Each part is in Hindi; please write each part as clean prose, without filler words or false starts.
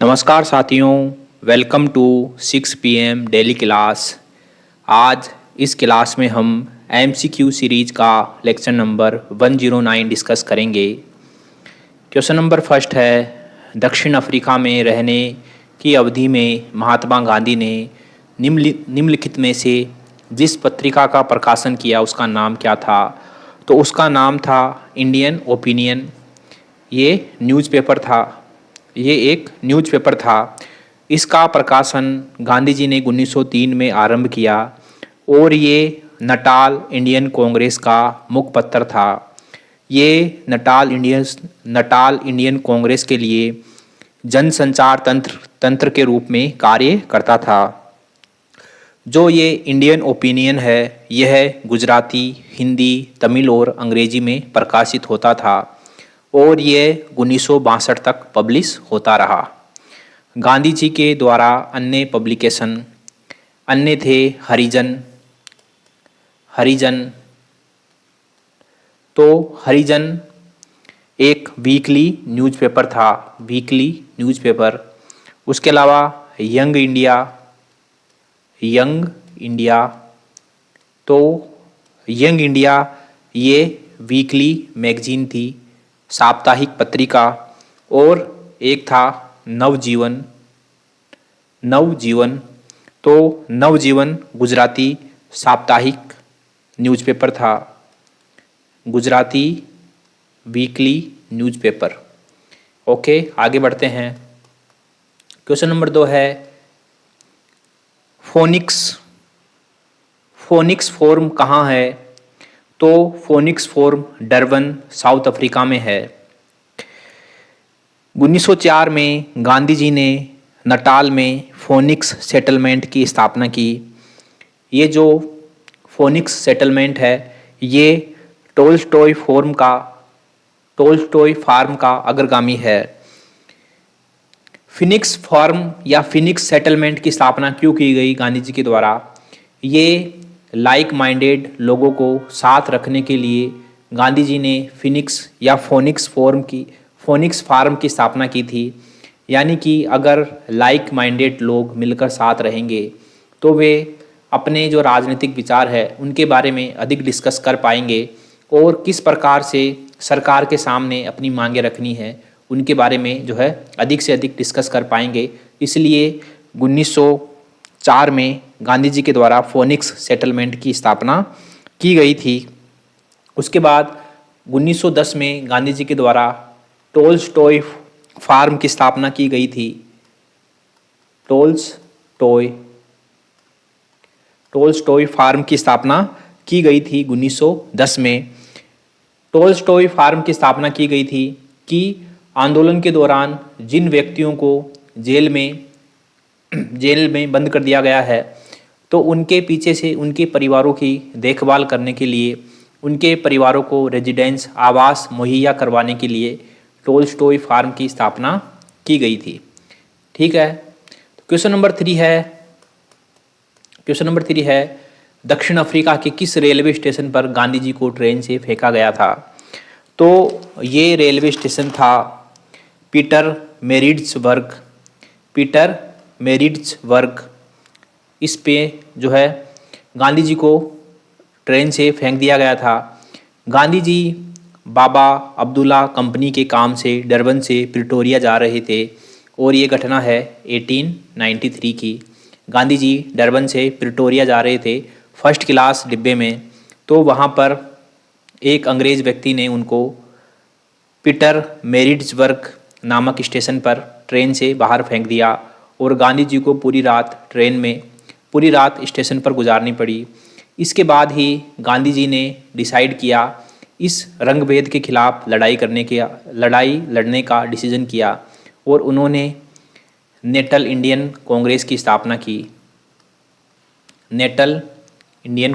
नमस्कार साथियों, welcome to 6 PM daily class. आज इस क्लास में हम MCQ सीरीज का लेक्चर नंबर 109 डिस्कस करेंगे। क्वेश्चन नंबर फर्स्ट है, दक्षिण अफ्रीका में रहने की अवधि में महात्मा गांधी ने निम्नलिखित में से जिस पत्रिका का प्रकाशन किया उसका नाम क्या था? तो उसका नाम था इंडियन ओपिनियन। ये एक न्यूज़पेपर था। इसका प्रकाशन गांधी जी ने 1903 में आरंभ किया और ये नटाल इंडियन कांग्रेस का मुखपत्र था। ये नटाल इंडियन कांग्रेस के लिए जनसंचार तंत्र के रूप में कार्य करता था। जो ये इंडियन ओपिनियन है, यह गुजराती, हिंदी, तमिल और अंग्रेजी में प्रकाशित होता था और ये 1962 तक पब्लिश होता रहा। गांधी जी के द्वारा अन्य पब्लिकेशन थे हरिजन। तो हरिजन एक वीकली न्यूज़पेपर था, उसके अलावा यंग इंडिया ये वीकली मैगजीन थी, साप्ताहिक पत्रिका। और एक था नवजीवन। तो नवजीवन गुजराती साप्ताहिक न्यूज़पेपर था, गुजराती वीकली न्यूज़पेपर। ओके, आगे बढ़ते हैं। क्वेश्चन नंबर 2 है, फोनिक्स फोरम कहाँ है? तो phoenix forum Durban, south Africa में है। 1904 में गांधी जी ने नटाल में फोनिक्स सेटलमेंट की स्थापना की। ये जो फोनिक्स सेटलमेंट है, ये टोल्स्टॉय फार्म का अग्रगामी है। फिनिक्स फार्म या फिनिक्स सेटलमेंट की स्थापना क्यों की गई गांधी जी के द्वारा? ये लाइक माइंडेड लोगों को साथ रखने के लिए गांधी जी ने फोनिक्स फार्म की स्थापना की थी। यानी कि अगर लाइक माइंडेड लोग मिलकर साथ रहेंगे तो वे अपने जो राजनीतिक विचार है उनके बारे में अधिक डिस्कस कर पाएंगे और किस प्रकार से सरकार के सामने अपनी मांगे रखनी है उनके बारे में जो है अधिक से अधिक डिस्कस कर पाएंगे। इसलिए 1904 में गांधी जी के द्वारा फोनिक्स सेटलमेंट की स्थापना की गई थी। उसके बाद 1910 में गांधी जी के द्वारा टोल्स्टॉय फार्म की स्थापना की गई थी। टोल्स्टॉय फार्म की स्थापना की गई थी 1910 में। टोल्स्टॉय फार्म की स्थापना की गई थी कि आंदोलन के दौरान जिन व्यक्तियों को जेल में बंद कर दिया गया है, तो उनके पीछे से उनके परिवारों की देखभाल करने के लिए, उनके परिवारों को रेजिडेंस आवास मुहैया करवाने के लिए टोल्स्टॉय फार्म की स्थापना की गई थी। ठीक है। तो क्वेश्चन नंबर 3 है, दक्षिण अफ्रीका के किस रेलवे स्टेशन पर गांधी जी को ट्रेन से फेंका गया था? तो ये रेलवे स्टेशन था पीटर मेरिट्सबर्ग। इस पे जो है गांधी जी को ट्रेन से फेंक दिया गया था। गांधी जी बाबा अब्दुल्ला कंपनी के काम से डरबन से प्रिटोरिया जा रहे थे और ये घटना है 1893 की। गांधी जी डरबन से प्रिटोरिया जा रहे थे फर्स्ट क्लास डिब्बे में, तो वहाँ पर एक अंग्रेज़ व्यक्ति ने उनको पीटर मेरिट्सबर्ग नामक स्टेशन पर ट्रेन से बाहर फेंक दिया और गांधी जी को पूरी रात स्टेशन पर गुजारनी पड़ी। इसके बाद ही गांधी जी ने डिसाइड किया, इस रंगभेद के खिलाफ लड़ाई लड़ने का डिसीजन किया और उन्होंने नेटल इंडियन कांग्रेस की स्थापना की। नेटल इंडियन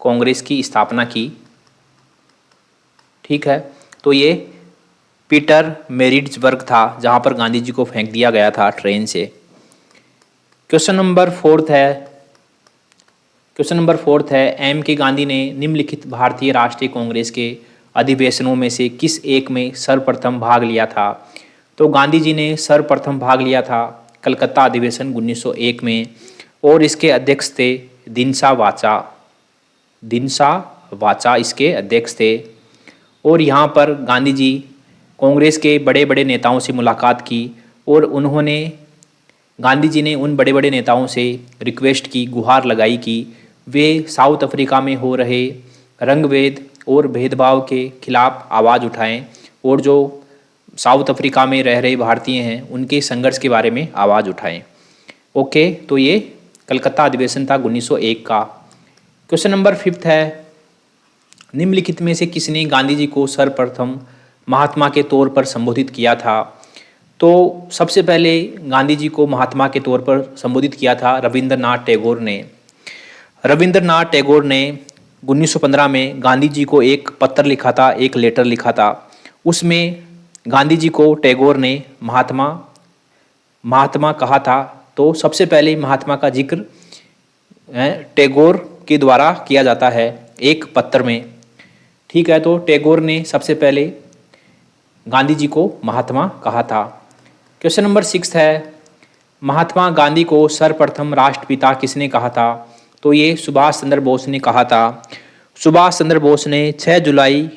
कांग्रेस की स्थापना की। ठीक है। तो ये पीटर मेरिट्सबर्ग था जहाँ पर गांधी जी को फेंक दिया गया था ट्रेन से। क्वेश्चन नंबर 4 है, एम के गांधी ने निम्नलिखित भारतीय राष्ट्रीय कांग्रेस के अधिवेशनों में से किस एक में सर्वप्रथम भाग लिया था? तो गांधी जी ने सर्वप्रथम भाग लिया था कलकत्ता अधिवेशन 1901 में, और इसके अध्यक्ष थे दिनसा वाचा। दिनसा वाचा इसके अध्यक्ष थे। और यहाँ पर गांधी जी कांग्रेस के बड़े बड़े नेताओं से मुलाकात की, और गांधी जी ने उन बड़े बड़े नेताओं से रिक्वेस्ट की, गुहार लगाई कि वे साउथ अफ्रीका में हो रहे रंगभेद और भेदभाव के खिलाफ आवाज़ उठाएं, और जो साउथ अफ्रीका में रह रहे भारतीय हैं उनके संघर्ष के बारे में आवाज़ उठाएं। ओके, तो ये कलकत्ता अधिवेशन था 1901 का। क्वेश्चन नंबर 5 है, निम्नलिखित में से किसने गांधी जी को सर्वप्रथम महात्मा के तौर पर संबोधित किया था? तो सबसे पहले गांधी जी को महात्मा के तौर पर संबोधित किया था रविंद्रनाथ टैगोर ने। रविंद्रनाथ टैगोर ने 1915 में गांधी जी को एक पत्र लिखा था, एक लेटर लिखा था। उसमें गांधी जी को टैगोर ने महात्मा कहा था। तो सबसे पहले महात्मा का जिक्र टैगोर के द्वारा किया जाता है एक पत्र में। ठीक है, तो टैगोर ने सबसे पहले गांधी जी को महात्मा कहा था। क्वेश्चन नंबर 6 है, महात्मा गांधी को सर्वप्रथम राष्ट्रपिता किसने कहा था? तो ये सुभाष चंद्र बोस ने कहा था। सुभाष चंद्र बोस ने 6 जुलाई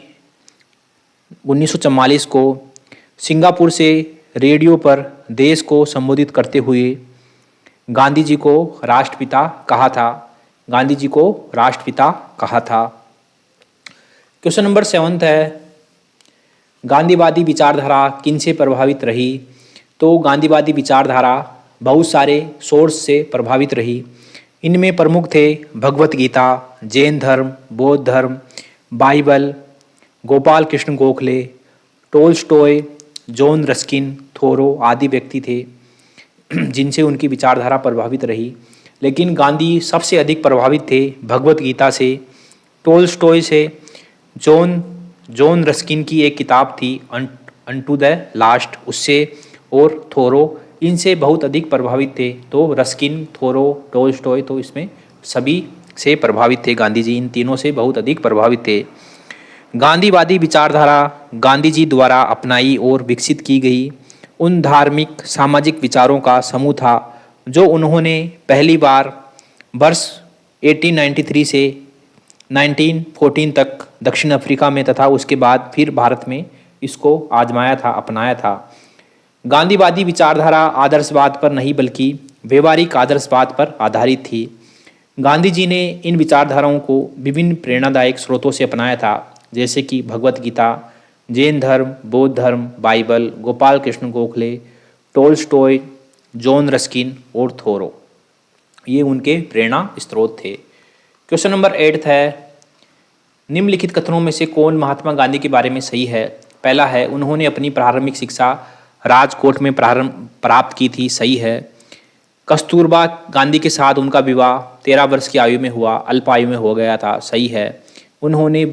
1944 को सिंगापुर से रेडियो पर देश को संबोधित करते हुए गांधी जी को राष्ट्रपिता कहा था। गांधी जी को राष्ट्रपिता कहा था। क्वेश्चन नंबर 7 है, गांधीवादी विचारधारा किनसे प्रभावित रही? तो गांधीवादी विचारधारा बहुत सारे सोर्स से प्रभावित रही। इनमें प्रमुख थे भगवत गीता, जैन धर्म, बौद्ध धर्म, Bible, Gopal Krishna Gokhale, Tolstoy, John Ruskin, Thoreau आदि व्यक्ति थे जिनसे उनकी विचारधारा प्रभावित रही। लेकिन गांधी सबसे अधिक प्रभावित थे भगवत गीता से, टोल्स्टॉय से, जॉन रस्किन की एक किताब थी अनटू द लास्ट, उससे, और थोरो, इनसे बहुत अधिक प्रभावित थे। तो रस्किन, थोरो, टोल्स्टॉय, तो इसमें सभी से प्रभावित थे गांधी जी, इन तीनों से बहुत अधिक प्रभावित थे। गांधीवादी विचारधारा गांधी जी द्वारा अपनाई और विकसित की गई उन धार्मिक सामाजिक विचारों का समूह था जो उन्होंने पहली बार वर्ष 1893 से 1914 तक दक्षिण अफ्रीका में तथा उसके बाद फिर भारत में इसको आजमाया था, अपनाया था। गांधीवादी विचारधारा आदर्शवाद पर नहीं बल्कि व्यवहारिक आदर्शवाद पर आधारित थी। गांधी जी ने इन विचारधाराओं को विभिन्न प्रेरणादायक स्रोतों से अपनाया था, जैसे कि भगवत गीता, जैन धर्म, बौद्ध धर्म, Bible, Gopal Krishna Gokhale, Tolstoy, John Ruskin और थोरो, ये उनके प्रेरणा स्रोत थे। क्वेश्चन नंबर 8 है, निम्नलिखित कथनों में से कौन महात्मा गांधी के बारे में सही है? पहला है, उन्होंने अपनी प्रारंभिक शिक्षा राजकोट में प्राप्त की थी, सही है। कस्तूरबा गांधी के साथ उनका विवाह 13 वर्ष की आयु में हुआ, अल्प आयु में हो गया था, सही है। उन्होंने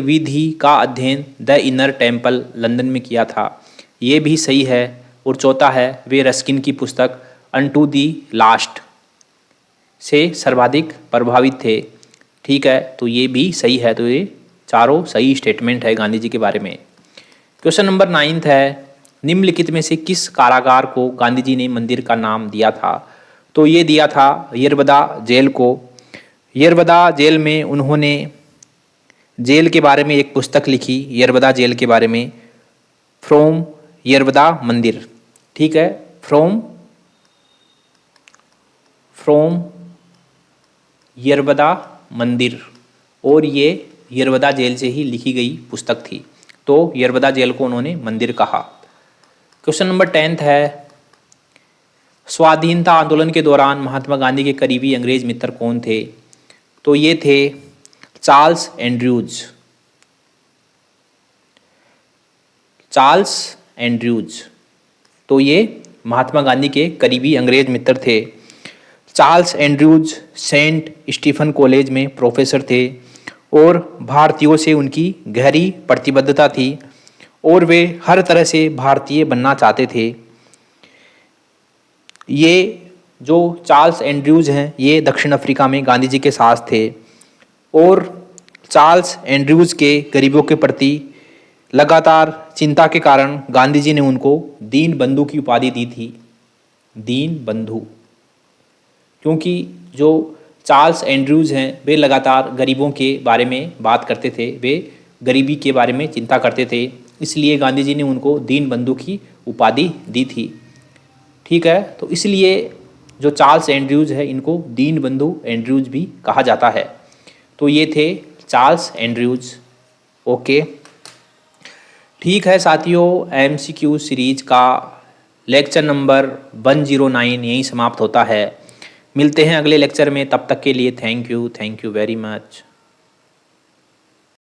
विधि का अध्ययन द इनर टेम्पल लंदन में किया था, ये भी सही है। और चौथा है, वे रस्किन की पुस्तक अनटू दी लास्ट से सर्वाधिक प्रभावित थे, ठीक है, तो ये भी सही है। तो ये चारों सही स्टेटमेंट है गांधी जी के बारे में। क्वेश्चन नंबर 9 है, निम्नलिखित में से किस कारागार को गांधी जी ने मंदिर का नाम दिया था? तो ये दिया था यरबदा जेल को। यरबदा जेल में उन्होंने जेल के बारे में एक पुस्तक लिखी, यरबदा जेल के बारे में, फ्रॉम यरबदा मंदिर, ठीक है, फ्रॉम यरबदा मंदिर, और ये यरबदा जेल से ही लिखी गई पुस्तक थी। तो यरबदा जेल को उन्होंने मंदिर कहा। क्वेश्चन नंबर 10 है, स्वाधीनता आंदोलन के दौरान महात्मा गांधी के करीबी अंग्रेज मित्र कौन थे? तो ये थे चार्ल्स एंड्रयूज, तो ये महात्मा गांधी के करीबी अंग्रेज मित्र थे। Charles Andrews Saint Stephen college में प्रोफेसर थे और भारतीयों से उनकी गहरी प्रतिबद्धता थी और वे हर तरह से भारतीय बनना चाहते थे। ये जो चार्ल्स एंड्रयूज हैं, ये दक्षिण अफ्रीका में गांधी जी के साथ थे और चार्ल्स एंड्रयूज के गरीबों के प्रति लगातार चिंता के कारण गांधी जी ने उनको दीन बंधु की उपाधि दी थी। दीन बंधु, क्योंकि जो चार्ल्स एंड्रयूज हैं वे लगातार गरीबों के बारे में बात करते थे, वे गरीबी के बारे में चिंता करते थे, इसलिए गांधी जी ने उनको दीन बंधु की उपाधि दी थी। ठीक है, तो इसलिए जो चार्ल्स एंड्रयूज है इनको दीन बंधु एंड्रयूज भी कहा जाता है। तो ये थे चार्ल्स एंड्रयूज। ओके, ठीक है साथियों, MCQ सीरीज का लेक्चर नंबर 109 यहीं समाप्त होता है। मिलते हैं अगले लेक्चर में, तब तक के लिए थैंक यू वेरी मच।